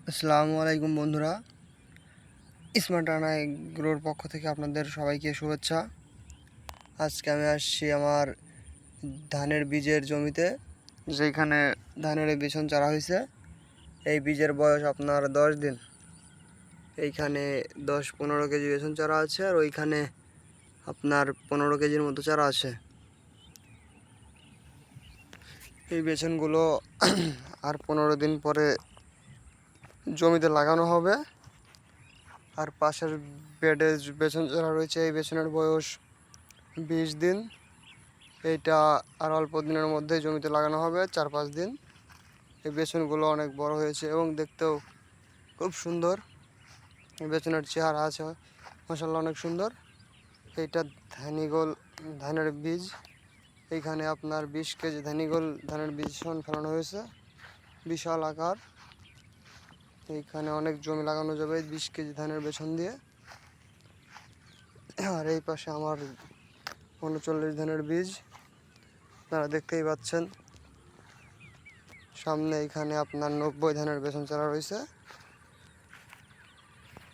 আসসালামু আলাইকুম বন্ধুরা, স্মার্ট রানা এগ্রোর পক্ষ থেকে আপনাদের সবাইকে শুভেচ্ছা। আজকে আমি আসছি আমার ধানের বীজের জমিতে, যেখানে ধানের বিছন চারা হয়েছে। এই বীজের বয়স আপনার 10 দিন। এইখানে 10-15 কেজি বেসন চারা আছে, আর ওইখানে আপনার 15 কেজির মতো চারা আছে। এই বেসনগুলো আর 15 দিন পরে জমিতে লাগানো হবে। আর পাশের বেডে বেসন চারা রয়েছে, এই বেসনের বয়স 20 দিন। এইটা আর অল্প দিনের মধ্যে জমিতে লাগানো হবে, 4-5 দিন। এই বেসনগুলো অনেক বড় হয়েছে এবং দেখতেও খুব সুন্দর। এই বেসনের চেহারা আছে মাশাআল্লাহ, অনেক সুন্দর। এইটা ধানিগোল ধানের বীজ। এইখানে আপনার 20 কেজি ধানিগোল ধানের বীজ ফেলানো হয়েছে, বিশাল আকার। এইখানে অনেক জমি লাগানো যাবে 20 কেজি ধানের বেসন দিয়ে। আর এই পাশে আমার 39 ধানের বীজ, আপনারা দেখতেই পাচ্ছেন। সামনে এখানে আপনার 90 ধানের বেসন চারা রয়েছে।